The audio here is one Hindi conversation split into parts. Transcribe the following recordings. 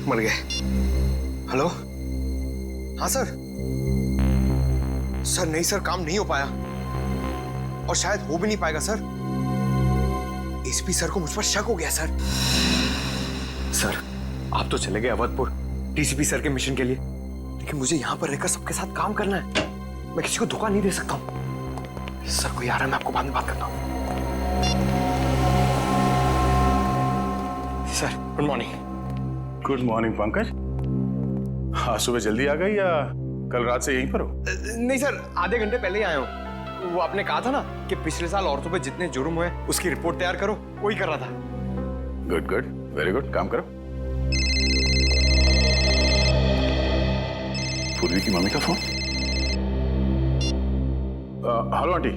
मर गए। हेलो, हाँ सर। सर नहीं सर, काम नहीं हो पाया और शायद हो भी नहीं पाएगा सर। एसपी सर को मुझ पर शक हो गया सर। सर आप तो चले गए अवधपुर डीसीपी सर के मिशन के लिए, लेकिन मुझे यहां पर रहकर सबके साथ काम करना है। मैं किसी को धोखा नहीं दे सकता हूं। सर कोई आ रहा है, मैं आपको बाद में बात करता हूं। Sir good morning. Good morning Pankaj. हाँ, सुबह जल्दी आ गई या कल रात से यहीं पर हो? नहीं सर, आधे घंटे पहले ही आया हूँ। वो आपने कहा था ना कि पिछले साल औरतों पे जितने जुर्म हुए उसकी रिपोर्ट तैयार करो, वही कर रहा था। गुड गुड, वेरी गुड, काम करो। पूर्वी की मम्मी का फोन। Hello aunty.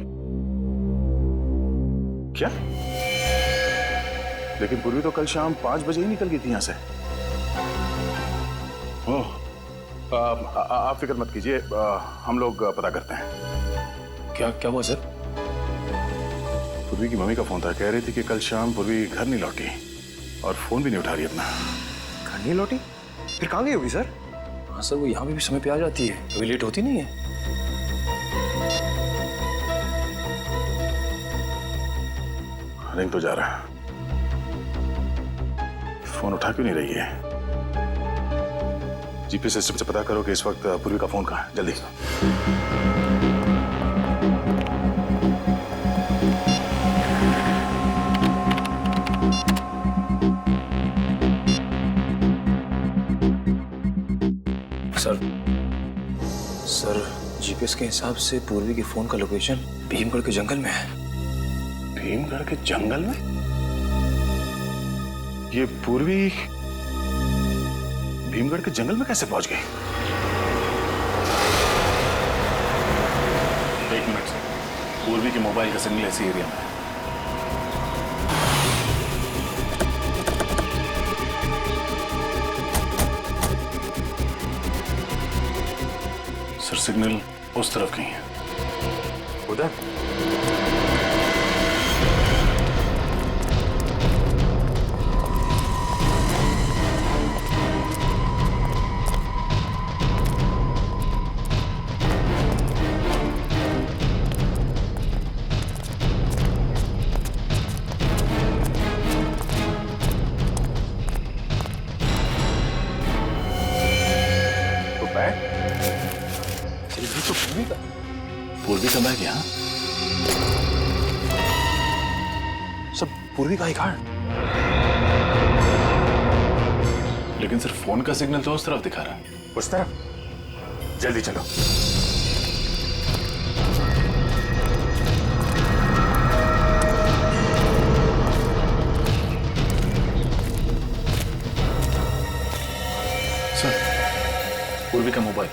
क्या? लेकिन पूर्वी तो कल शाम 5 बजे ही निकल गई थी यहां से। ओह, आप फिक्र मत कीजिए, हम लोग पता करते हैं। क्या क्या हुआ सर? पूर्वी की मम्मी का फोन था, कह रही थी कि कल शाम पूर्वी घर नहीं लौटी और फोन भी नहीं उठा रही अपना। घर नहीं लौटी? फिर कहाँ गई होगी सर? हाँ सर, वो यहाँ भी समय पे आ जाती है, कभी लेट होती नहीं है। रिंग तो जा रहा है, फोन उठा क्यों नहीं रही है? जीपीएस सिस्टम से पता करो कि इस वक्त पूर्वी का फोन कहाँ है, जल्दी। सर जीपीएस के हिसाब से पूर्वी के फोन का लोकेशन भीमगढ़ के जंगल में है। भीमगढ़ के जंगल में? ये पूर्वी भीमगढ़ के जंगल में कैसे पहुंच गई? एक मिनट सर, पूर्वी के मोबाइल का सिग्नल ऐसी एरिया में है। सर सिग्नल उस तरफ कहीं है। उधर? पूर्वी का बैग यहाँ। सब पूर्वी का ही कार्ड। लेकिन सिर्फ फोन का सिग्नल तो उस तरफ दिखा रहा है। उस तरफ? जल्दी चलो। सर पूर्वी का मोबाइल।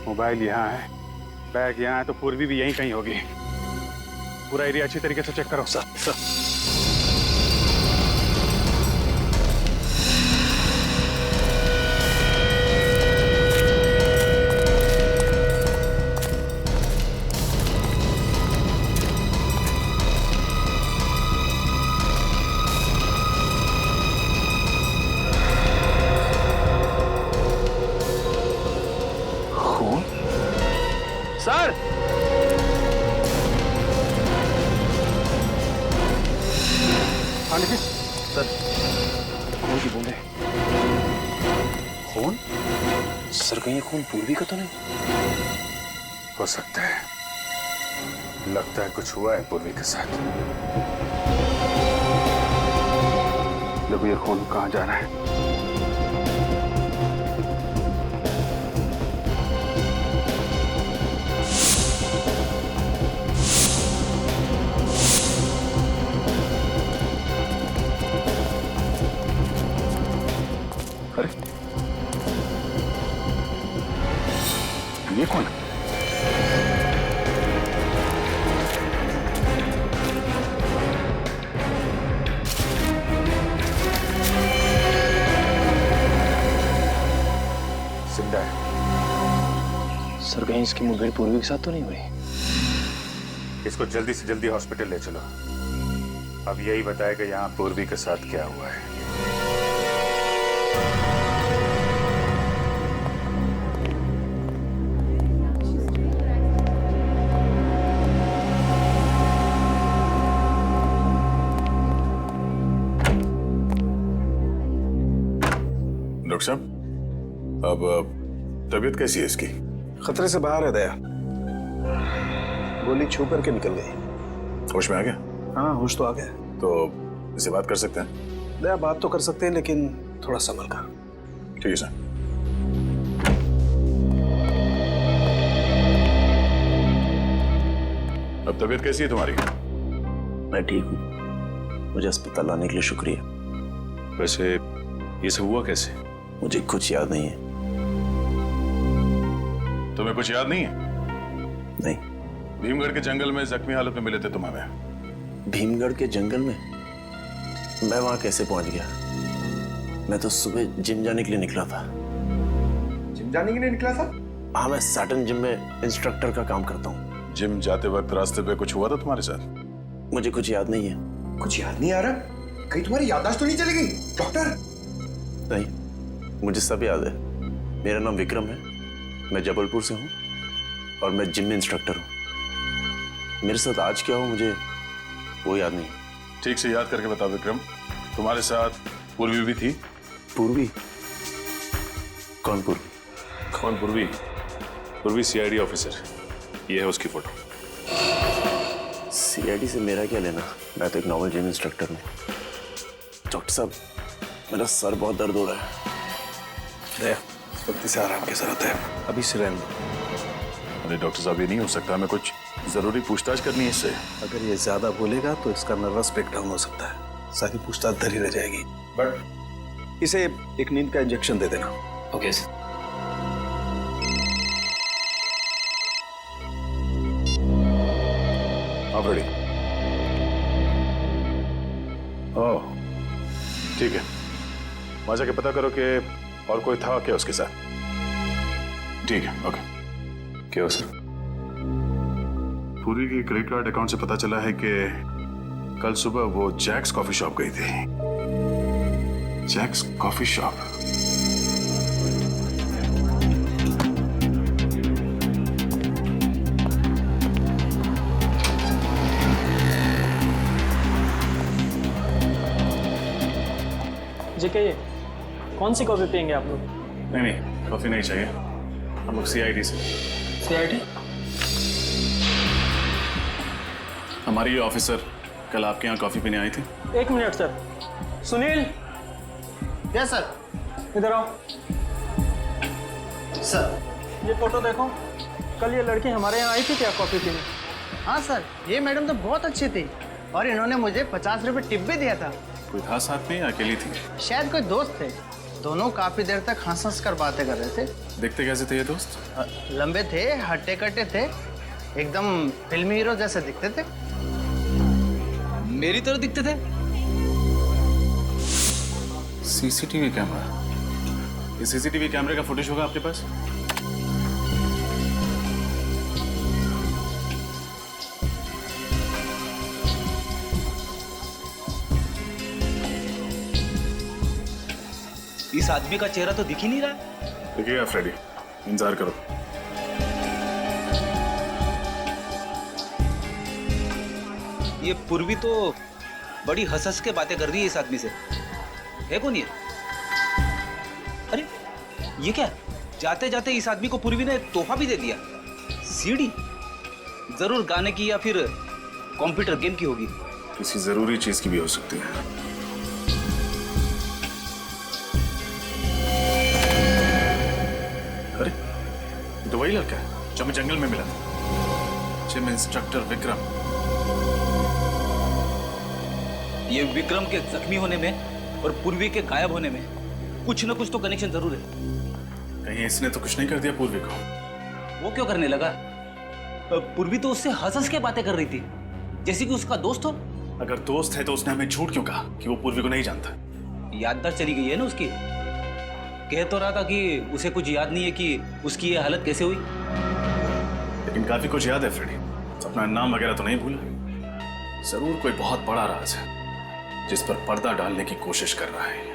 मोबाइल यहाँ है, बैग यहाँ है, तो पूर्वी भी यहीं कहीं होगी। पूरा एरिया अच्छी तरीके से चेक करो। सर कहीं ये खून पूर्वी का तो नहीं? हो सकता है, लगता है कुछ हुआ है पूर्वी के साथ। देखो ये खून कहाँ जा रहा है। अरे ये कौन है? जिंदा है। सर कहीं इसकी मुठभेड़ पूर्वी के साथ तो नहीं हुई? इसको जल्दी से जल्दी हॉस्पिटल ले चलो। अब यही बताएगा यहाँ पूर्वी के साथ क्या हुआ है। डॉक्टर साहब, अब तबीयत कैसी है इसकी? खतरे से बाहर है दया। गोली छू करके निकल गई। होश में आ गया? हाँ होश तो आ गया। तो इसे बात कर सकते हैं? दया बात तो कर सकते हैं लेकिन थोड़ा संभल कर। ठीक है सर। अब तबीयत कैसी है तुम्हारी? मैं ठीक हूँ। मुझे अस्पताल आने के लिए शुक्रिया। वैसे ये सब हुआ कैसे? मुझे कुछ याद नहीं है। तुम्हें कुछ याद नहीं है? नहीं। भीमगढ़ के जंगल में जख्मी हालत में मिले थे तुम हमें। भीमगढ़ के जंगल में? मैं वहां कैसे पहुंच गया? मैं तो सुबह जिम जाने के लिए निकला था। जिम जाने के लिए निकला था? हाँ, मैं सैटर्न जिम में इंस्ट्रक्टर का काम करता हूँ। जिम जाते वक्त रास्ते पे कुछ हुआ था तुम्हारे साथ? मुझे कुछ याद नहीं है। कुछ याद नहीं आ रहा? कहीं तुम्हारी याददाश्त तो नहीं चली गई डॉक्टर? नहीं, मुझे सब याद है। मेरा नाम विक्रम है, मैं जबलपुर से हूँ और मैं जिम में इंस्ट्रक्टर हूँ। मेरे साथ आज क्या हो मुझे वो याद नहीं। ठीक से याद करके बताओ विक्रम, तुम्हारे साथ पूर्वी भी थी? पूर्वी? कौन पूर्वी? कौन पूर्वी? पूर्वी सीआईडी ऑफिसर। ये है उसकी फोटो। सीआईडी से मेरा क्या लेना? मैं तो एक नॉर्मल जिम इंस्ट्रक्टर हूँ। डॉक्टर साहब, मेरा सर बहुत दर्द हो रहा है। दया जल्दी से आराम की जरूरत है, अभी से रहने दो। अरे डॉक्टर साहब, ये नहीं हो सकता। हमें कुछ जरूरी पूछताछ करनी है इससे। अगर ये ज्यादा बोलेगा तो इसका नर्वस ब्रेकडाउन हो सकता है। सारी पूछताछ धरी रह जाएगी। बट इसे एक नींद का इंजेक्शन दे देना। Okay sir. आप रेडी? ओह ठीक है, वहां जाके पता करो कि और कोई था क्या उसके साथ। ठीक है, ओके। क्या सर? पूरी के क्रेडिट कार्ड अकाउंट से पता चला है कि कल सुबह वो जैक्स कॉफी शॉप गई थी। Jacques coffee shop? जेके, ये कौन सी कॉफी पियेंगे आप लोग? नहीं नहीं, कॉफी नहीं चाहिए, हम लोग सीआईडी से। सीआईडी? हमारी ऑफिसर कल आपके यहाँ कॉफी पीने आई थी। एक minute sir. Sunil, yes sir. इधर आओ। सर। ये फोटो देखो, कल ये लड़की हमारे यहाँ आई थी क्या कॉफी पीने? हाँ सर, ये मैडम तो बहुत अच्छी थी और इन्होंने मुझे 50 रुपए टिप भी दिया था। कोई था साथ में या अकेली थी? शायद कोई दोस्त थे। दोनों काफी देर तक हंस कर बातें कर रहे थे। देखते कैसे थे ये दोस्त? लंबे थे, हट्टे कट्टे थे, एकदम फिल्मी हीरो जैसे दिखते थे। मेरी तरह दिखते थे? CCTV camera? ये सीसीटीवी कैमरे का फुटेज होगा आपके पास? इस आदमी का चेहरा तो दिख ही नहीं रहा है। देखिएगा फ्रेडी, इंतजार करो। ये पूर्वी तो बड़ी हंस के बातें कर रही है इस आदमी से। है कौन ये? अरे ये क्या? जाते जाते इस आदमी को पूर्वी ने तोहफा भी दे दिया, सीडी। जरूर गाने की या फिर कंप्यूटर गेम की होगी। किसी जरूरी चीज की भी हो सकती है। अरे ये तो वही लड़का है जो हमें जंगल में मिला था, जिम इंस्ट्रक्टर विक्रम। ये विक्रम के जख्मी होने में और पूर्वी के गायब होने में कुछ न कुछ तो कनेक्शन जरूर है। कहीं इसने तो कुछ नहीं कर दिया पूर्वी को? वो क्यों करने लगा? पूर्वी तो उससे हंस के बातें कर रही थी, जैसे कि उसका दोस्त हो। अगर दोस्त है तो उसने हमें झूठ क्यों कहा कि वो पूर्वी को नहीं जानता? याददाश्त चली गई है ना उसकी। कह तो रहा था कि उसे कुछ याद नहीं है कि उसकी ये हालत कैसे हुई। लेकिन काफी कुछ याद है फ्रेडी। अपना नाम वगैरह तो नहीं भूला? जरूर कोई बहुत बड़ा राज है जिस पर पर्दा डालने की कोशिश कर रहा है।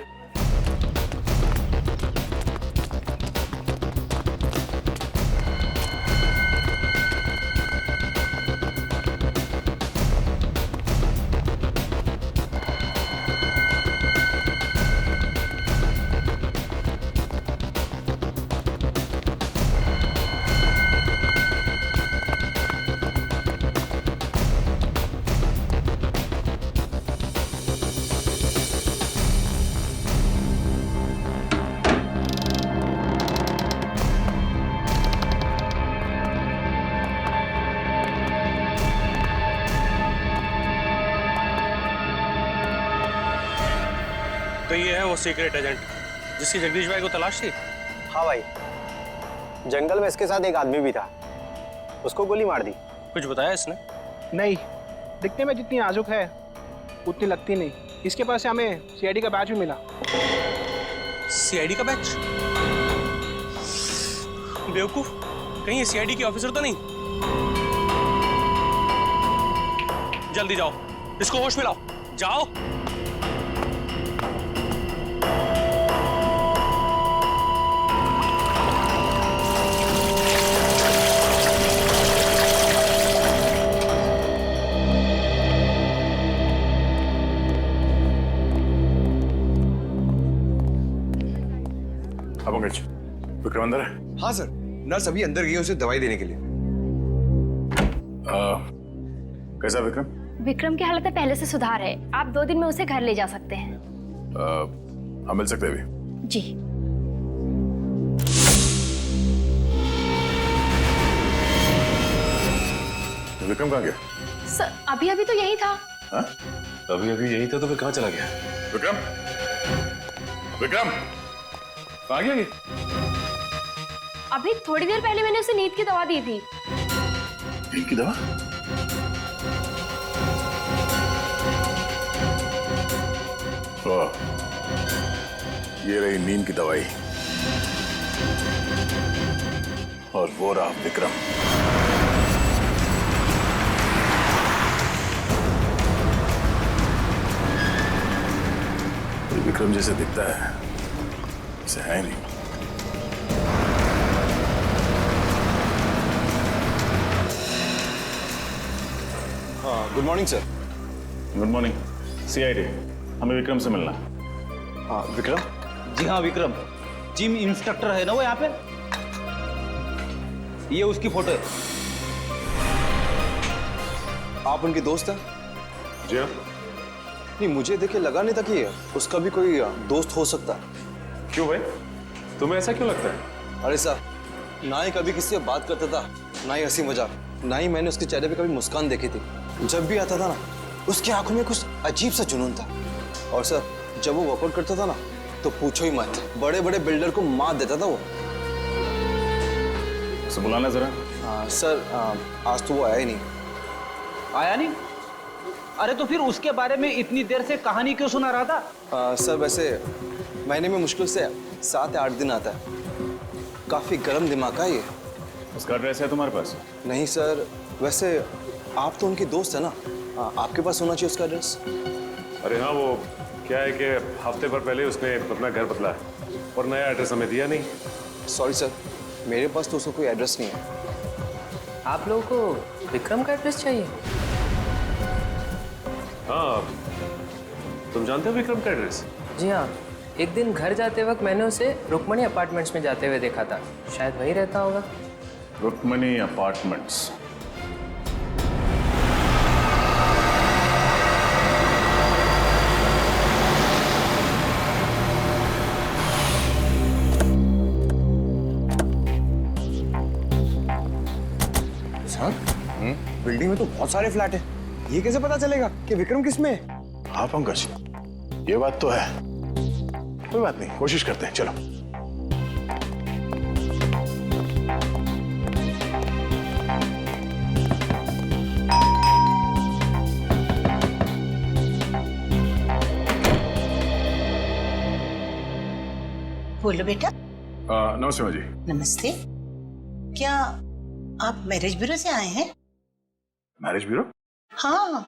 तो ये है वो सीक्रेट एजेंट जिसकी जगदीश भाई को तलाश थी? हाँ भाई, जंगल में इसके साथ एक आदमी भी था, उसको गोली मार दी। कुछ बताया इसने? नहीं, दिखने में जितनी नाजुक है उतनी लगती नहीं। इसके पास से हमें सीआईडी का बैच भी मिला। सीआईडी का बैच? बेवकूफ, कहीं ये सीआईडी के ऑफिसर तो नहीं? जल्दी जाओ, इसको होश में लाओ, जाओ। विक्रम अंदर है? हाँ सर, नर्स अभी अंदर गई है उसे दवाई देने के लिए। कैसा विक्रम? विक्रम की हालत में पहले से सुधार है। आप 2 दिन में उसे घर ले जा सकते हैं। हम मिल सकते हैं अभी? जी। विक्रम कहाँ गया? सर अभी अभी तो यही था। हाँ? अभी अभी यही था तो फिर कहाँ चला गया? विक्रम, विक्रम कहाँ गया ये? अभी थोड़ी देर पहले मैंने उसे नींद की दवा दी थी। नींद की दवा? ये रही नींद की दवाई और वो रहा विक्रम। विक्रम जैसे दिखता है ऐसे है नहीं। Good morning sir. Good morning. CID, हमें विक्रम से मिलना। हाँ विक्रम? जी हाँ विक्रम, जिम इंस्ट्रक्टर है ना वो यहाँ पे। ये उसकी फोटो है। आप उनके दोस्त हैं? जी हाँ। नहीं, मुझे देखे लगा नहीं था कि उसका भी कोई दोस्त हो सकता। क्यों भाई, तुम्हें ऐसा क्यों लगता है? अरे साहब, ना ही कभी किसी से बात करता था, ना ही हंसी मजाक, ना ही मैंने उसके चेहरे पे कभी मुस्कान देखी थी। जब भी आता था ना, उसकी आंखों में कुछ अजीब सा जुनून था। और सर, जब वो वर्कआउट करता था ना, तो पूछो ही मत, बड़े बड़े बिल्डर को मात देता था वो। उसे बुलाना जरा। सर, आज तो वो आया ही नहीं। आया नहीं? अरे तो फिर उसके बारे में इतनी देर से कहानी क्यों सुना रहा था? सर वैसे महीने में मुश्किल से 7 या 8 दिन आता है। काफी गर्म दिमाग है ये। उसका एड्रेस है तुम्हारे पास? नहीं सर, वैसे आप तो उनकी दोस्त है ना, आपके पास होना चाहिए उसका एड्रेस। अरे हाँ, वो क्या है कि हफ्ते भर पहले उसने अपना घर बदला है और नया एड्रेस हमें दिया नहीं। सॉरी सर, मेरे पास तो उसका कोई एड्रेस नहीं है। आप लोगों को विक्रम का एड्रेस चाहिए? हाँ, तुम जानते हो विक्रम का एड्रेस? जी हाँ, एक दिन घर जाते वक्त मैंने उसे रुक्मणी अपार्टमेंट्स में जाते हुए देखा था, शायद वही रहता होगा। रुक्मणी अपार्टमेंट्स? सर, बिल्डिंग में तो बहुत सारे फ्लैट है, ये कैसे पता चलेगा कि विक्रम किसमें है? हाँ पंकज, ये बात तो है। कोई बात नहीं, कोशिश करते हैं, चलो। बोलो बेटा। नमस्ते माँ जी। नमस्ते। क्या आप मैरिज ब्यूरो से आए हैं? Marriage bureau? हाँ,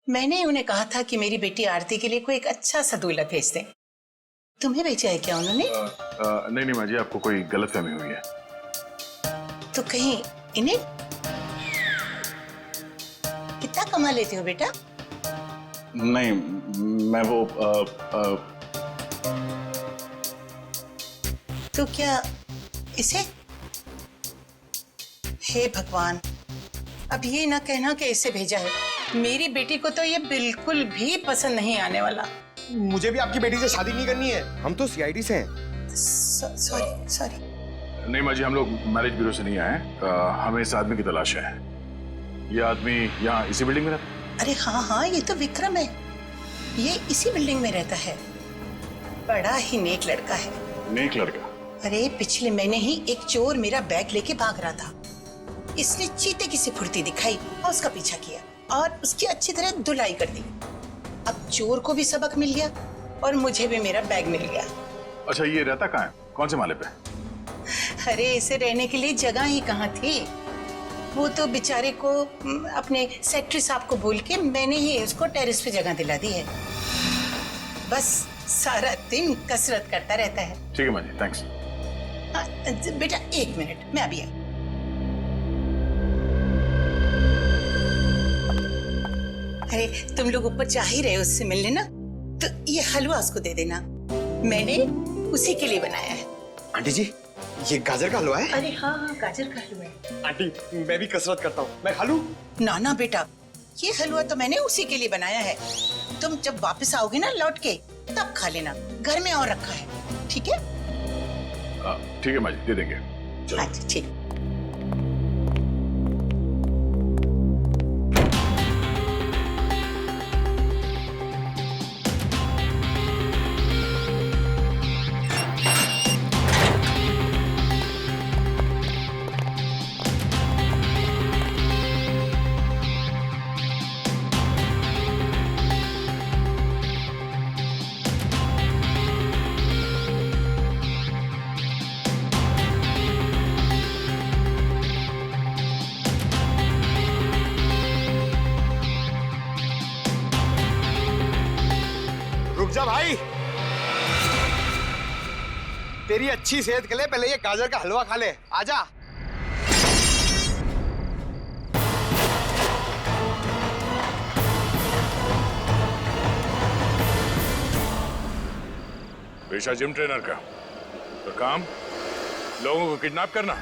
मैंने उन्हें कहा था कि मेरी बेटी आरती के लिए कोई एक अच्छा सा दूल्हा भेज दें। तुम्हें भेजा है क्या उन्होंने? नहीं माँ जी, आपको कोई गलतफहमी हुई है। तो कहीं इन्हें? कितना कमा लेते हो बेटा? नहीं, मैं वो तो क्या इसे? हे भगवान, अब ये ना कहना कि इसे भेजा है। मेरी बेटी को तो ये बिल्कुल भी पसंद नहीं आने वाला। मुझे भी आपकी बेटी से शादी नहीं करनी है, हम तो सीआईडी से हैं। सॉरी। नहीं माँ जी, हम लोग मैरिज ब्यूरो से नहीं आए। हमें इस आदमी की तलाश है। ये आदमी यहाँ इसी बिल्डिंग में रहता है? अरे हाँ, ये तो विक्रम है। ये इसी बिल्डिंग में रहता है। बड़ा ही नेक लड़का है। नेक लड़का? अरे पिछले महीने ही एक चोर मेरा बैग लेके भाग रहा था। इसने चीते की सी फुर्ती दिखाई और उसका पीछा किया और उसकी अच्छी तरह धुलाई कर दी। अब चोर को भी सबक मिल गया और मुझे भी मेरा बैग मिल गया। अच्छा, ये रहता कहाँ है? कौन से माले पे? अरे इसे रहने के लिए जगह ही कहाँ थी। वो तो बेचारे को अपने सेक्रेटरी साहब को बोल के मैंने ही उसको टेरेस पे जगह दिला दी है। बस सारा दिन कसरत करता रहता है। ठीक है माँ जी, थैंक्स। बेटा 1 मिनट, मैं अभी आई। अरे तुम लोग ऊपर जा ही रहे हो उससे मिलने ना, तो ये हलवा उसको दे देना, मैंने उसी के लिए बनाया है। आंटी जी, ये गाजर का हलवा है? अरे हाँ, गाजर का हलवा है। आंटी, मैं भी कसरत करता हूँ, मैं खा लूं? ना बेटा, ये हलवा तो मैंने उसी के लिए बनाया है। तुम जब वापस आओगे ना लौट के, तब खा लेना, घर में और रखा है। ठीक है? ठीक है माँ जी, दे देंगे। अच्छा ठीक। रुक जा भाई, तेरी अच्छी सेहत के लिए पहले ये गाजर का हलवा खा ले। आजा। पेशा जिम ट्रेनर का, तो काम लोगों को किडनैप करना।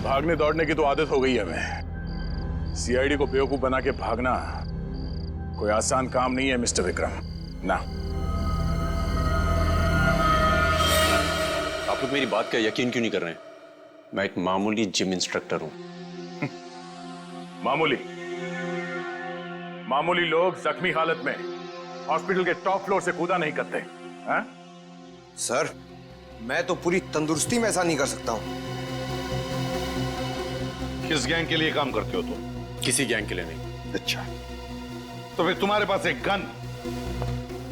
भागने दौड़ने की तो आदत हो गई है हमें। सीआईडी को बेवकूफ बना के भागना कोई आसान काम नहीं है मिस्टर विक्रम। ना, आप लोग मेरी बात का यकीन क्यों नहीं कर रहे हैं? मैं एक मामूली जिम इंस्ट्रक्टर हूं। मामूली लोग जख्मी हालत में हॉस्पिटल के टॉप फ्लोर से कूदा नहीं करते हैं? सर, मैं तो पूरी तंदुरुस्ती में ऐसा नहीं कर सकता हूं। किस गैंग के लिए काम करते हो तुम? किसी गैंग के लिए नहीं। अच्छा, तो फिर तुम्हारे पास एक गन,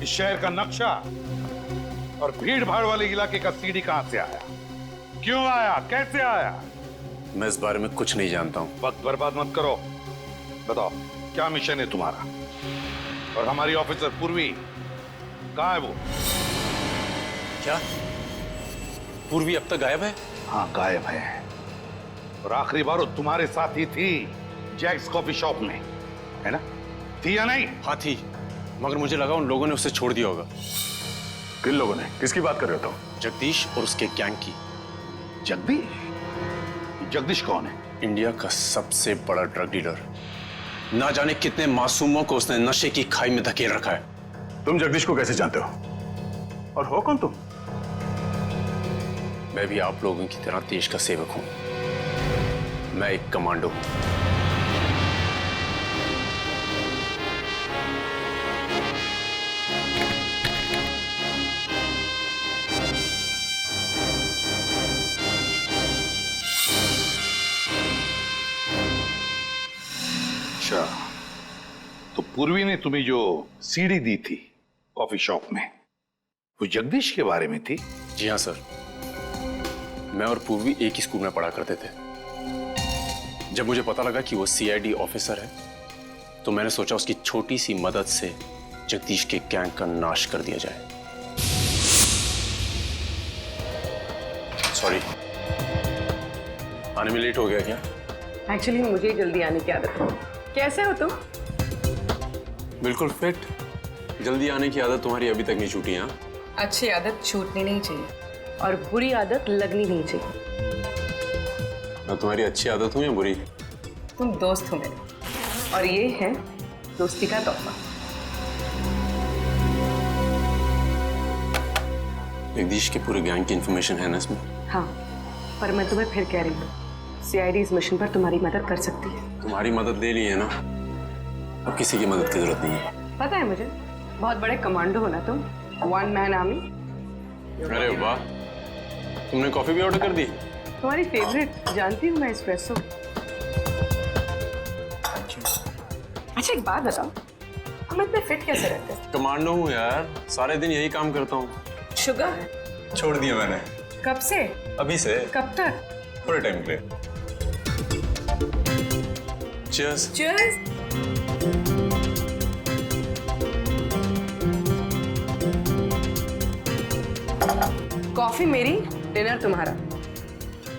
इस शहर का नक्शा और भीड़ भाड़ वाले इलाके का सीडी कहां से आया? क्यों आया? कैसे आया? मैं इस बारे में कुछ नहीं जानता हूं। वक्त बर्बाद मत करो, बताओ क्या मिशन है तुम्हारा? और हमारी ऑफिसर पूर्वी कहां है वो? क्या पूर्वी अब तक गायब है? हाँ, गायब है। और आखिरी बार वो तुम्हारे साथ ही थी जैक्स कॉफी शॉप में, है ना? थी या नहीं? हाँ थी, मगर मुझे लगा उन लोगों ने उसे छोड़ दिया होगा। किन लोगों ने? किसकी बात कर रहे हो तुम? जगदीश और उसके गैंग की। जगदीश? जगदीश कौन है? इंडिया का सबसे बड़ा ड्रग डीलर। ना जाने कितने मासूमों को उसने नशे की खाई में धकेल रखा है। तुम जगदीश को कैसे जानते हो? और हो कौन तुम? मैं भी आप लोगों की तरह देश का सेवक हूं। मैं एक कमांडो हूं। अच्छा, तो पूर्वी ने तुम्हें जो सीडी दी थी कॉफी शॉप में, वो जगदीश के बारे में थी? जी हाँ सर, मैं और पूर्वी एक ही स्कूल में पढ़ा करते थे। जब मुझे पता लगा कि वो सीआईडी ऑफिसर है, तो मैंने सोचा उसकी छोटी सी मदद से जगदीश के गैंग का नाश कर दिया जाए। सॉरी, आने में लेट हो गया क्या? एक्चुअली मुझे जल्दी आने की आदत है। कैसे हो तुम? बिल्कुल फिट। जल्दी आने की आदत तुम्हारी अभी तक नहीं छूटी? हाँ, अच्छी आदत छूटनी नहीं चाहिए और बुरी आदत लगनी नहीं चाहिए। मैं तुम्हारी अच्छी आदत हूँ या बुरी? तुम दोस्त हो मेरे, और ये है दोस्ती का तोहफा। जगदीश के पूरे गैंग की इंफॉर्मेशन है ना इसमें? हाँ, पर मैं तुम्हें फिर कह रही हूँ, सीआईडी इस मिशन पर तुम्हारी मदद कर सकती है। तुम्हारी मदद ले ली है ना, अब किसी की मदद की जरूरत नहीं है। पता है मुझे, बहुत बड़े कमांडो हो ना तुम, वन मैन आर्मी। अरे वाह, तुमने कॉफी भी ऑर्डर कर दी? तुम्हारी फेवरेट, जानती हूँ मैं, एस्प्रेसो। अच्छा एक बात बताओ, हम इतने फिट कैसे रहते हैं? कमांडो हूँ यार, सारे दिन यही काम करता हूँ। शुगर छोड़ दिया मैंने। कब से? अभी से। कब तक? थोड़े टाइम के लिए। Cheers. Cheers. कॉफी मेरी, डिनर तुम्हारा।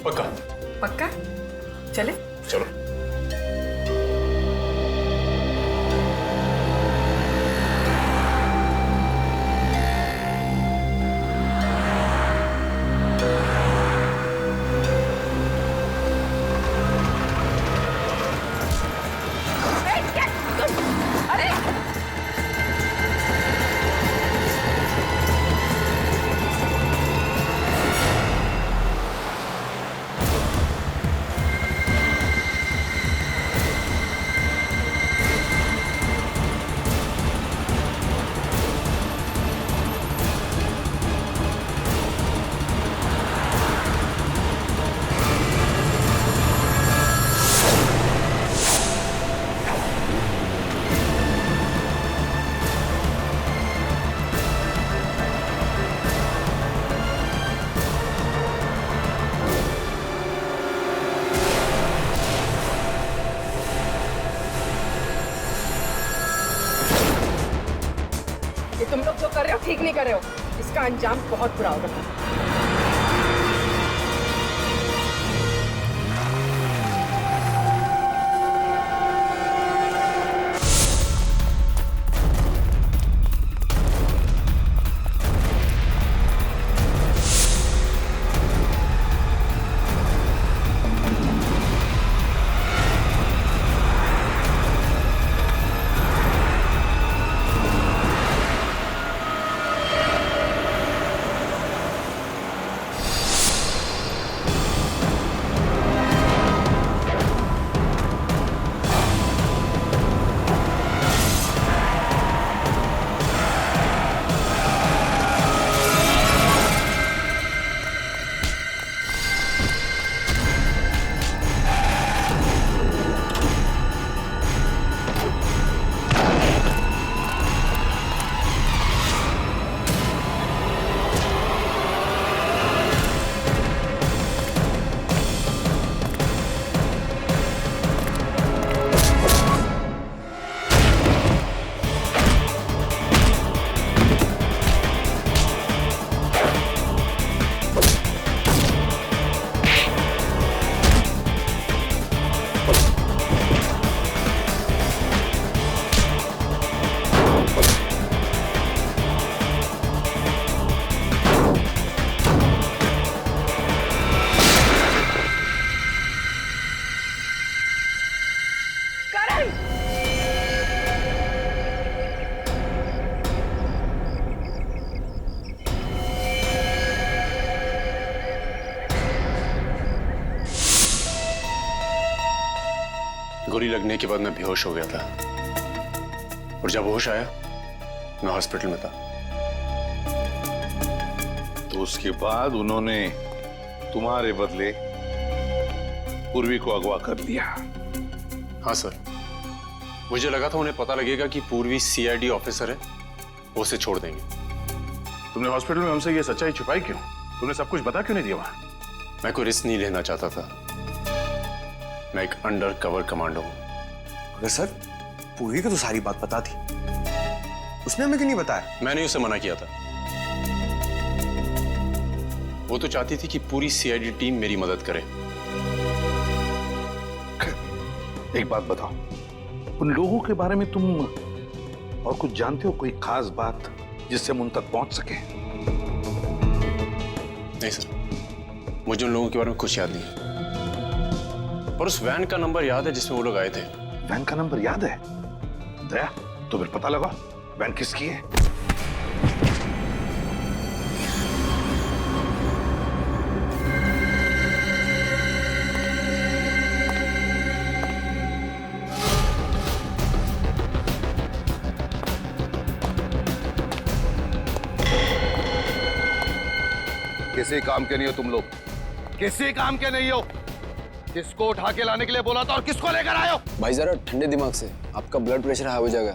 पक्का? पक्का? चले? चलो। ये तुम लोग जो कर रहे हो ठीक नहीं कर रहे हो, इसका अंजाम बहुत बुरा होगा। गोली लगने के बाद मैं बेहोश हो गया था और जब होश आया मैं हॉस्पिटल में था। तो उसके बाद उन्होंने तुम्हारे बदले पूर्वी को अगवा कर लिया। हाँ सर, मुझे लगा था उन्हें पता लगेगा कि पूर्वी सीआईडी ऑफिसर है, वो उसे छोड़ देंगे। तुमने हॉस्पिटल में हमसे ये सच्चाई छुपाई क्यों? तुमने सब कुछ बता क्यों नहीं दिया वहां? मैं कोई रिस्क नहीं लेना चाहता था। मैं एक अंडर कवर कमांडो हूं। अगर सर पूर्वी को तो सारी बात पता थी, उसने हमें क्यों नहीं बताया? मैंने उसे मना किया था। वो तो चाहती थी कि पूरी सीआईडी टीम मेरी मदद करे। एक बात बताओ, उन लोगों के बारे में तुम और कुछ जानते हो? कोई खास बात जिससे हम उन तक पहुंच सके? नहीं सर, मुझे उन लोगों के बारे में कुछ याद नहीं है, पर उस वैन का नंबर याद है जिसमें वो लोग आए थे। वैन का नंबर याद है? दया, तो फिर पता लगा वैन किसकी है। किसी काम के नहीं हो तुम लोग, किसी काम के नहीं हो। किसको उठा के लाने के लिए बोला था और किसको लेकर आए हो? भाई जरा ठंडे दिमाग से, आपका ब्लड प्रेशर हाई हो जाएगा।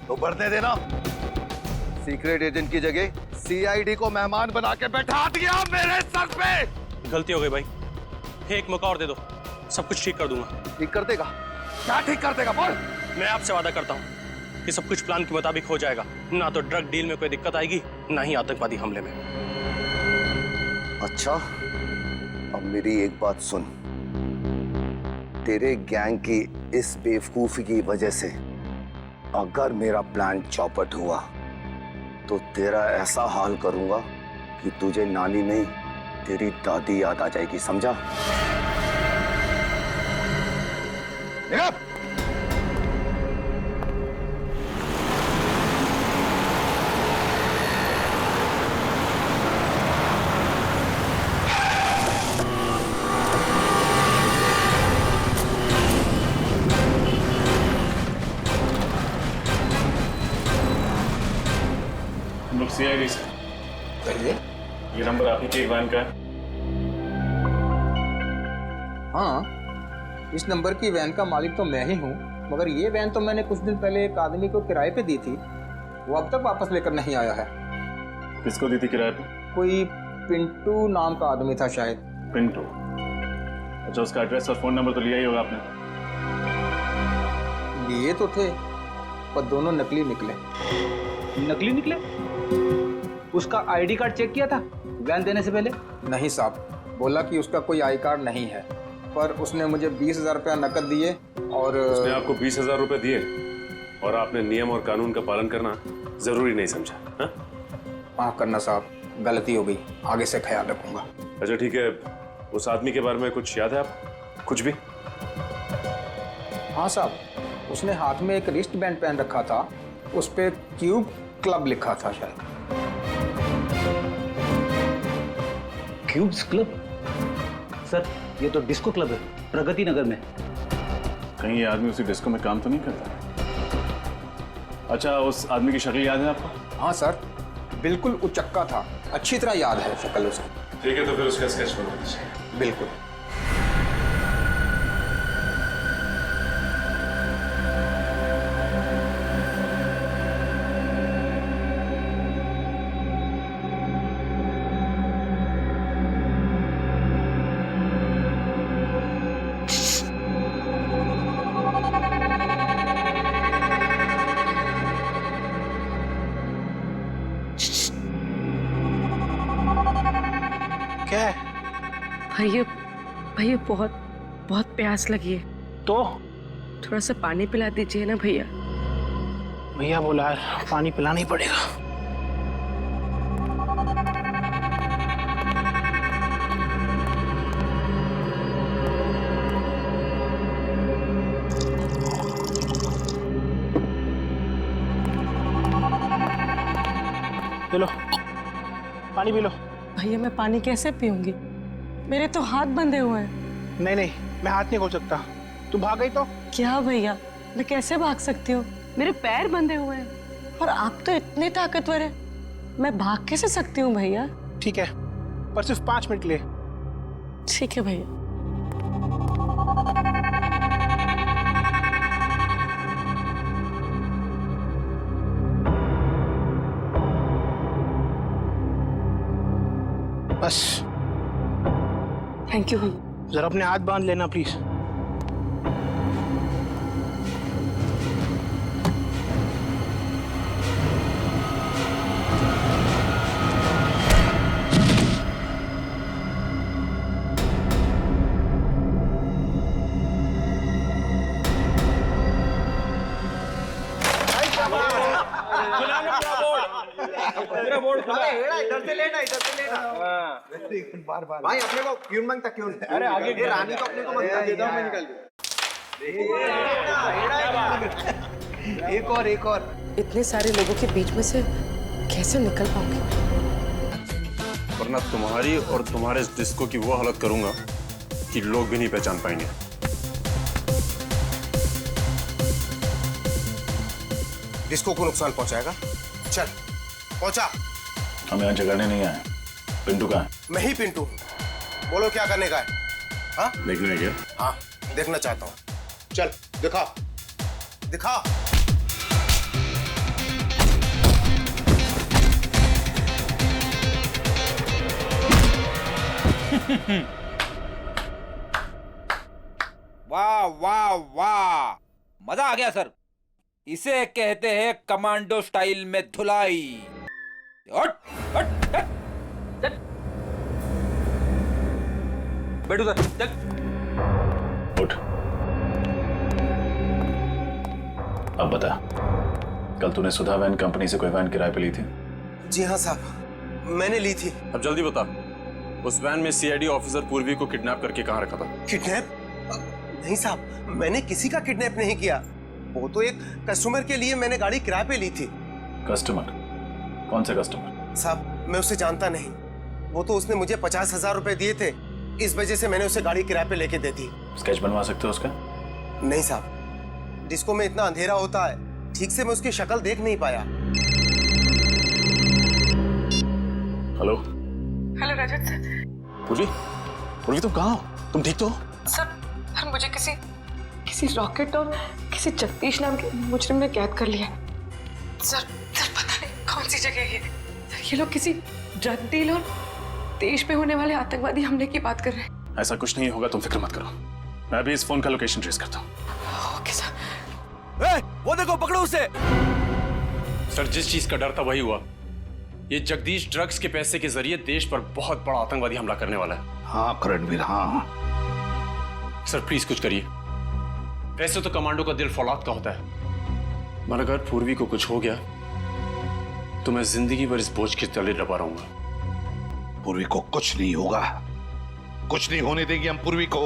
तो बढ़ने देना। सीक्रेट एजेंट की जगह सीआईडी को मेहमान बना के बैठा दिया मेरे सर पे। गलती हो गई भाई, एक मौका और दे दो, सब कुछ ठीक कर दूंगा। ठीक कर देगा? क्या ठीक कर देगा बोल? मैं आपसे वादा करता हूँ कि सब कुछ प्लान के मुताबिक हो जाएगा। ना तो ड्रग डील में कोई दिक्कत आएगी, ना ही आतंकवादी हमले में। अच्छा, अब मेरी एक बात सुन। तेरे गैंग की इस बेवकूफी की वजह से अगर मेरा प्लान चौपट हुआ तो तेरा ऐसा हाल करूंगा कि तुझे नानी नहीं तेरी दादी याद आ जाएगी, समझा? सीआईडी से ये नंबर आप ही के वैन का है? हाँ, इस नंबर की वैन का मालिक तो मैं ही हूँ, मगर ये वैन तो मैंने कुछ दिन पहले एक आदमी को किराए पे दी थी, वो अब तक वापस लेकर नहीं आया है। किसको दी थी किराए पे? कोई पिंटू नाम का आदमी था शायद। पिंटू? अच्छा, उसका एड्रेस और फोन नंबर तो लिया ही होगा आपने? लिए तो थे, पर दोनों नकली निकले। नकली निकले? उसका आईडी कार्ड चेक किया था वैन देने से पहले? नहीं साहब, बोला कि उसका कोई आई कार्ड नहीं है, पर उसने मुझे 20,000 रुपया नकद दिए और उसने आपको 20,000 रुपए दिए और आपने नियम और कानून का पालन करना जरूरी नहीं समझा? माफ करना साहब, गलती हो गई, आगे से ख्याल रखूंगा। अच्छा ठीक है, उस आदमी के बारे में कुछ याद है आपको? कुछ भी? हाँ साहब, उसने हाथ में एक रिस्ट बैंड पहन रखा था, उस पे क्यूब क्लब लिखा था शायद। Cubes club? सर, ये तो डिस्को क्लब है, प्रगति नगर में। कहीं ये आदमी उसी डिस्को में काम तो नहीं करता? अच्छा, उस आदमी की शक्ल याद है आपको? हाँ सर, बिल्कुल उचक्का था, अच्छी तरह याद है शक्ल उसकी। ठीक है, तो फिर उसका स्केच बना दीजिए। बिल्कुल। क्या है? भैया बहुत बहुत प्यास लगी है, तो थोड़ा सा पानी पिला दीजिए ना भैया। भैया बोला है पानी पिलाना ही पड़ेगा। लो, पानी पी लो। भैया मैं पानी कैसे पीऊंगी, मेरे तो हाथ बंधे हुए हैं। नहीं, मैं हाथ नहीं खोल सकता। तू भाग गई तो क्या भैया, मैं कैसे भाग सकती हूँ? मेरे पैर बंधे हुए हैं और आप तो इतने ताकतवर हैं, मैं भाग कैसे सकती हूँ भैया? ठीक है, पर सिर्फ 5 मिनट ले। ठीक है भैया। बस थैंक यू भैया। जरा अपने हाथ बांध लेना प्लीज। भाई अपने को क्यों मांगता क्यों? अरे आगे ये रानी को अपने को मांगता दे दो, मैं निकल गया। एक और इतने सारे लोगों के बीच में से कैसे निकल पाऊंगी? वरना तुम्हारी और तुम्हारे इस डिस्को की वो हालत करूंगा कि लोग भी नहीं पहचान पाएंगे। डिस्को को नुकसान पहुंचाएगा? चल पहुंचा। हम यहाँ झगड़ने नहीं आए। पिंटू कहाँ है? मैं ही पिंटू हूँ। बोलो क्या करने का है? हाँ देखने क्या? हाँ देखना चाहता हूँ। चल दिखा दिखा। वाह वाह वाह, मजा आ गया सर। इसे कहते हैं कमांडो स्टाइल में धुलाई। हट हट हट। बैठो सर, चल। उठ। अब बता, कल तूने सुधा वैन कंपनी से कोई वैन किराए पे ली थी? जी हाँ साहब, मैंने ली थी। अब जल्दी बता, उस वैन में सीआईडी ऑफिसर पूर्वी को किडनैप करके कहाँ रखा था? किडनैप? नहीं साहब, मैंने किसी का किडनैप नहीं किया। वो तो एक कस्टमर के लिए मैंने गाड़ी किराए पे ली थी। कस्टमर? कौन से कस्टमर? साहब मैं उसे जानता नहीं। वो तो उसने मुझे 50,000 रुपए दिए थे, इस वजह से मैंने उसे गाड़ी किराए पे लेके दे दी। स्केच बनवा सकते हो उसका? नहीं साहब, डिस्को में इतना अंधेरा होता है, ठीक से मैं उसकी शक्ल देख नहीं पाया। हेलो हेलो रजत सर। पूर्वी, पूर्वी तुम कहाँ हो? तुम ठीक तो हो? सर मुझे किसी रॉकेट और किसी जगदीश नाम के मुजरिम ने कैद कर लिया। सर पता नहीं कौन सी जगह है। ये लोग किसी ड्रग डील और देश पे होने वाले आतंकवादी हमले की बात कर रहे हैं। ऐसा कुछ नहीं होगा, तुम फिक्र मत करो। मैं अभी इस फोन का लोकेशन ट्रेस करता हूँ। Okay sir. वो देखो, पकड़ो उसे। सर जिस चीज का डर था वही हुआ। ये जगदीश ड्रग्स के पैसे के जरिए देश पर बहुत बड़ा आतंकवादी हमला करने वाला है। हाँ करणवीर, हाँ। सर प्लीज कुछ करिए। वैसे तो कमांडो का दिल फौलाद का होता है, मगर अगर पूर्वी को कुछ हो गया तो मैं जिंदगी भर इस बोझ के तले दबा रहूंगा। पूर्वी को कुछ नहीं होगा, कुछ नहीं होने देगी हम पूर्वी को।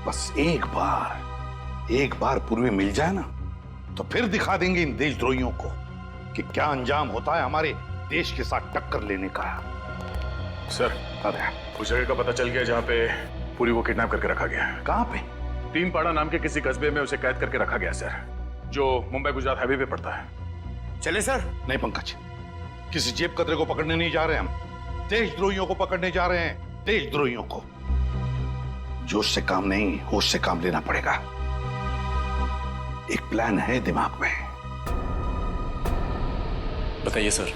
बस एक बार पूर्वी मिल जाए ना, तो फिर दिखा देंगे इन देशद्रोहियों को कि क्या अंजाम होता है हमारे देश के साथ टक्कर लेने का। सर उस जगह का पता चल गया जहाँ पे पूरी को किडनैप करके रखा गया। कहाँ पे? तीनपाड़ा नाम के किसी कस्बे में उसे कैद करके रखा गया सर, जो मुंबई गुजरात हाईवे पे पड़ता है। चले सर? नहीं पंकज, किसी जेब कतरे को पकड़ने नहीं जा रहे हम, देशद्रोहियों को पकड़ने जा रहे हैं। देशद्रोहियों को। जोश से काम नहीं, होश से काम लेना पड़ेगा। एक प्लान है दिमाग में। बताइए सर।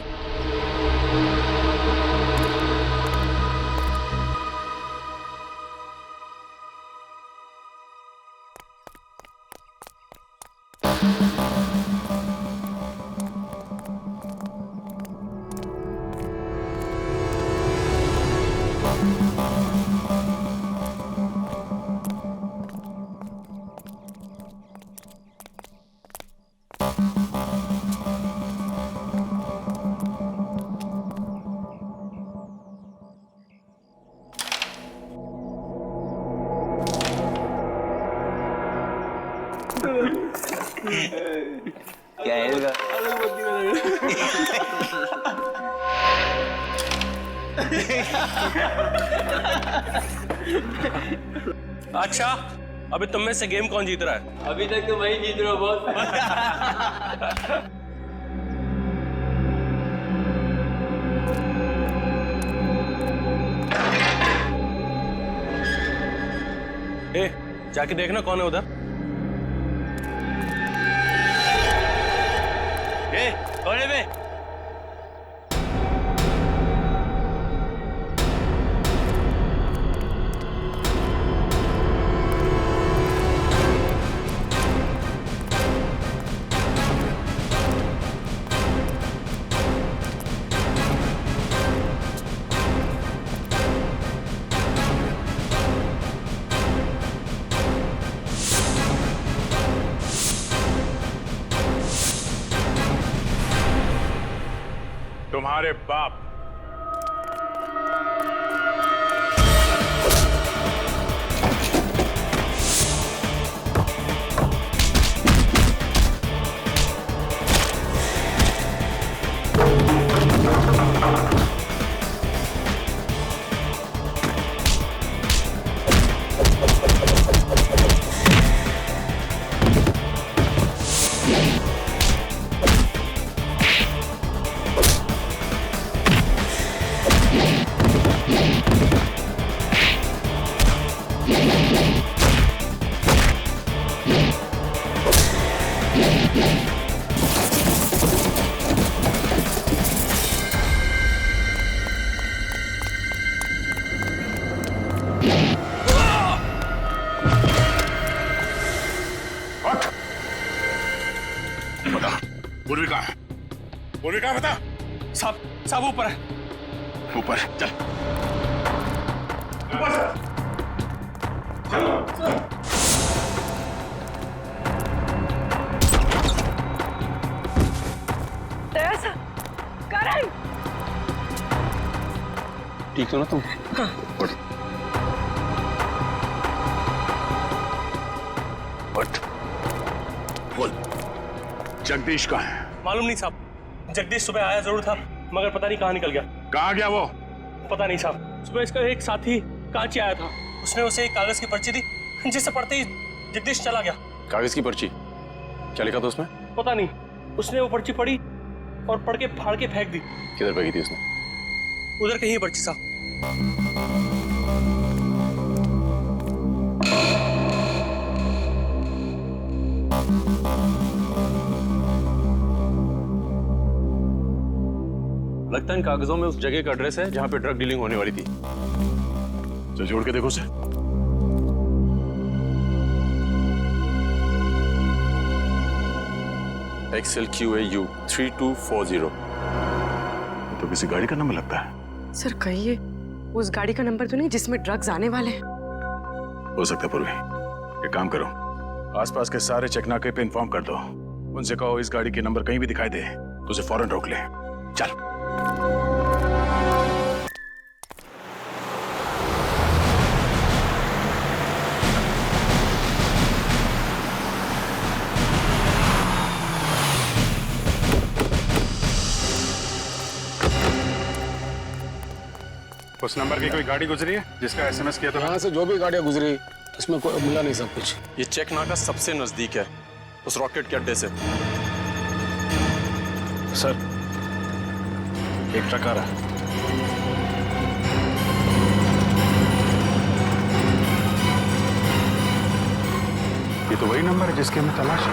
क्या है इसका? अच्छा अभी तुम में से गेम कौन जीत रहा है? अभी तक तो वही जीत रहा हूँ बॉस। ए, जाके देखना कौन है उधर। ए, कौन है बे? तुम्हारे बाप। पूर्वी कहाँ है? पूर्वी कहाँ बता? साहब ऊपर है। ऊपर चल। ऊपर चल। करण, ठीक हो ना तुम? हाँ। उठ। बोल, जगदीश कहाँ है? मालूम नहीं साहब। जगदीश सुबह आया जरूर था, मगर पता नहीं कहाँ निकल गया। कहाँ गया वो? पता नहीं साहब। सुबह इसका एक साथी कांची आया था, उसने उसे एक कागज की पर्ची दी, जिसे पढ़ते ही जगदीश चला गया। कागज की पर्ची? क्या लिखा था उसमें? पता नहीं, उसने वो पर्ची पढ़ी और पढ़ के फाड़ के फेंक दी। किधर फेंकी थी उसने? उधर कहीं पर्ची साहब। लगता है इन कागजों में उस जगह का एड्रेस है जहां पे ड्रग डीलिंग होने वाली थी। तो जोड़ के देखो उसे। XLQAU 3240। तो किसी गाड़ी का नंबर लगता है। सर कहिए, उस गाड़ी का नंबर तो नहीं जिसमें ड्रग्स आने वाले हैं? हो सकता है पूर्वी। एक काम करो, आसपास के सारे चेकनाके पे इन्फॉर्म कर दो। उनसे कहो इस गाड़ी के नंबर कहीं भी दिखाई दे तो उसे फौरन रोक ले। चल। उस नंबर की कोई गाड़ी गुजरी है जिसका SMS किया था? यहाँ से जो भी गाड़ियाँ गुजरी उसमें कोई मिला नहीं सब कुछ। ये चेक नाका सबसे नजदीक है उस रॉकेट के अड्डे से। सर, एक ट्रक आ रहा है। ये तो वही नंबर है जिसकी हमें तलाश है।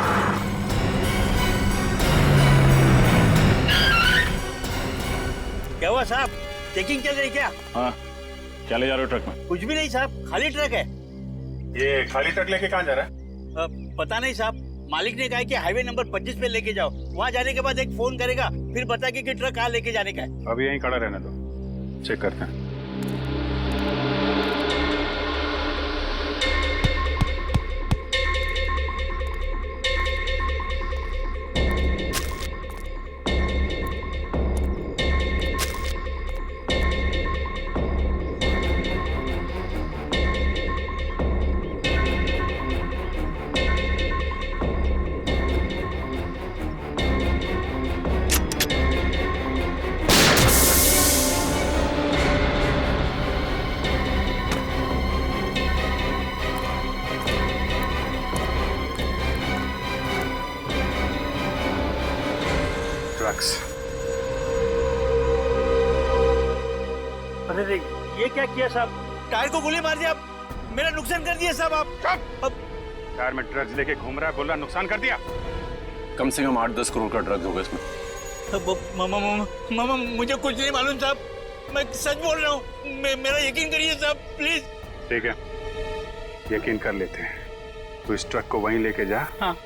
क्या हुआ साहब? चेकिंग चल रही क्या? हाँ, क्या ले जा रहे हो ट्रक में? कुछ भी नहीं साहब, खाली ट्रक है। ये खाली ट्रक लेके कहाँ जा रहा है? पता नहीं साहब, मालिक ने कहा कि हाईवे नंबर 25 पे लेके जाओ। वहाँ जाने के बाद एक फोन करेगा, फिर बताएगा कि ट्रक कहाँ लेके जाने का है। अभी यहीं खड़ा रहने दो, चेक करते हैं। ड्रग्स। अरे ये क्या किया साहब? टायर को गोली मार दिया, मेरा नुकसान कर दिया साहब आप। टायर में ड्रग्स लेके घूम रहा है, बोल रहा नुकसान कर दिया। कम से कम 8-10 करोड़ का ड्रग्स होगा इसमें। मामा मुझे कुछ नहीं मालूम साहब, मैं सच बोल रहा हूँ, मेरा यकीन करिए साहब प्लीज। ठीक है, यकीन कर लेते हैं। तू इस ट्रक को वहीं लेके जा, हाँ।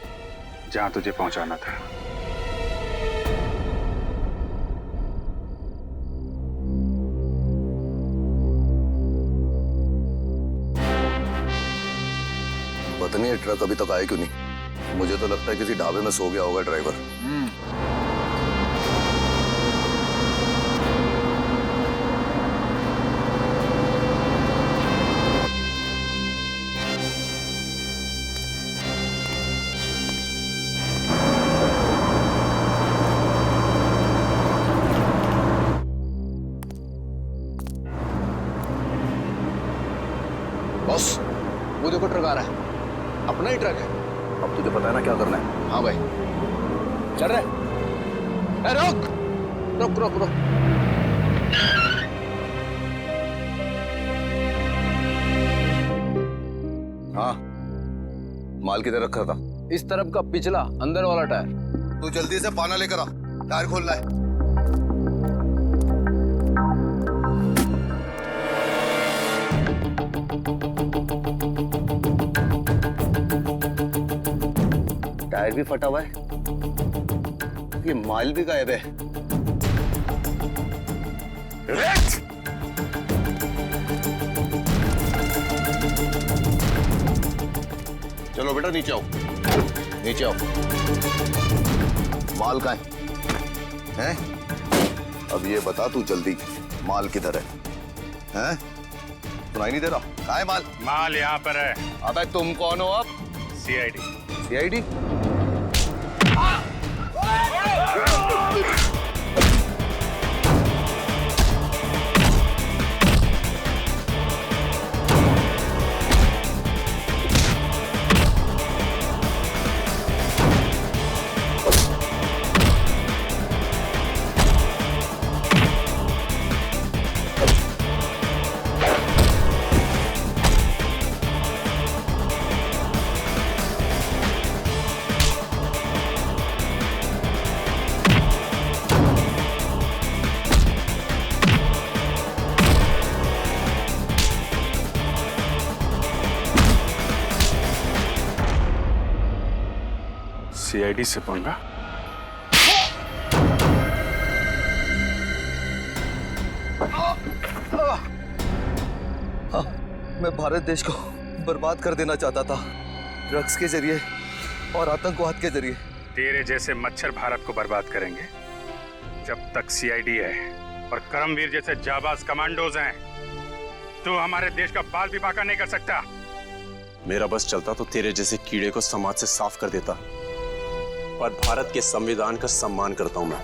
जहां तुझे पहुंचाना था। पता नहीं ये ट्रक अभी तक आया क्यों नहीं। मुझे तो लगता है किसी ढाबे में सो गया होगा ड्राइवर। बॉस, वो देखो ट्रक आ रहा है, अपना ही ट्रक है। अब तुझे पता है ना क्या करना है? हाँ भाई, चल रहे। रुक रुक रुक रुक। हाँ, माल किधर रखा था? इस तरफ का पिछला अंदर वाला टायर। तू जल्दी से पाना लेकर आ, टायर खोलना है। टायर भी फटा हुआ है, ये माल भी गायब है। चलो बेटा नीचे आओ, नीचे आओ। माल कहाँ है? हैं? अब ये बता तू जल्दी, माल किधर है? हैं? सुनाई नहीं दे रहा? कहाँ है माल? माल यहाँ पर है। अबे तुम कौन हो अब? सीआईडी। सीआईडी? सीआईडी से पंगा? हाँ, मैं भारत देश को बर्बाद कर देना चाहता था, ड्रग्स के जरिए और आतंकवाद के जरिए। तेरे जैसे मच्छर भारत को बर्बाद करेंगे। जब तक सीआईडी है और करमवीर जैसे जाबाज कमांडोज हैं, तो हमारे देश का बाल भी बांका नहीं कर सकता। मेरा बस चलता तो तेरे जैसे कीड़े को समाज से साफ कर देता, पर भारत के संविधान का सम्मान करता हूं मैं।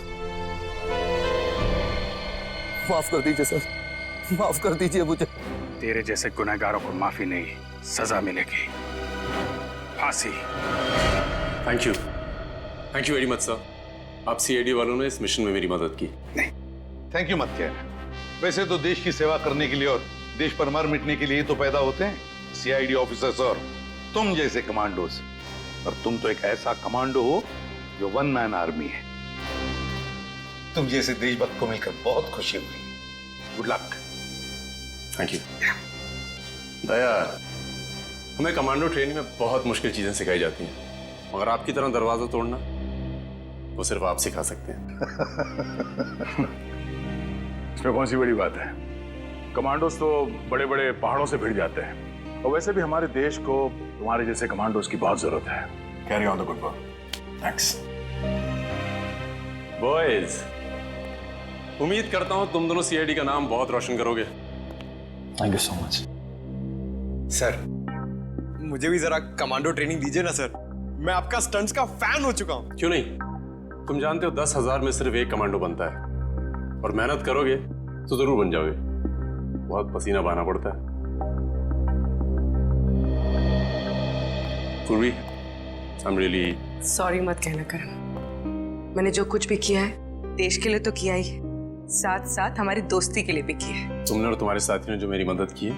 माफ कर दीजिए सर, माफ कर दीजिए मुझे। तेरे जैसे गुनहगारों को माफी नहीं, सजा मिलेगी, फांसी। Thank you very much sir. आप सीआईडी वालों ने इस मिशन में मेरी मदद की। नहीं, थैंक यू मत कहना। वैसे तो देश की सेवा करने के लिए और देश पर मार मिटने के लिए तो पैदा होते हैं सीआईडी ऑफिसर्स और तुम जैसे कमांडोज। और तुम तो एक ऐसा कमांडो हो जो वन मैन आर्मी है। तुम जैसे देशभक्त को मिलकर बहुत खुशी हुई। Good luck. Thank you. Daya, हमें कमांडो ट्रेनिंग में बहुत मुश्किल चीजें सिखाई जाती हैं, मगर आपकी तरह दरवाजा तोड़ना वो सिर्फ आप सिखा सकते हैं। इसमें कौन सी बड़ी बात है? कमांडोज तो बड़े बड़े पहाड़ों से भिड़ जाते हैं, और वैसे भी हमारे देश को तुम्हारे जैसे कमांडोज की बहुत जरूरत है। Carry on the good work. Thanks boys. उम्मीद करता हूं तुम दोनों सीआईडी का नाम बहुत रोशन करोगे। Thank you so much sir. मुझे भी जरा कमांडो ट्रेनिंग दीजिए ना सर, मैं आपका स्टंट्स का फैन हो चुका हूं। क्यों नहीं? तुम जानते हो 10,000 में सिर्फ एक कमांडो बनता है, और मेहनत करोगे तो जरूर बन जाओगे। बहुत पसीना बहाना पड़ता है। पूर्वी, I'm really... सॉरी मत कहना करण, मैंने जो कुछ भी किया है देश के लिए तो किया ही, साथ साथ हमारी दोस्ती के लिए भी किया है। तुमने और तुम्हारे साथी ने जो मेरी मदद की है,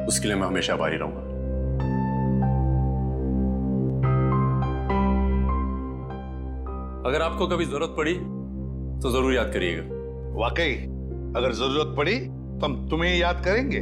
उसके लिए मैं हमेशा आभारी रहूंगा। अगर आपको कभी जरूरत पड़ी तो जरूर याद करिएगा। वाकई अगर जरूरत पड़ी तो हम तुम्हें याद करेंगे।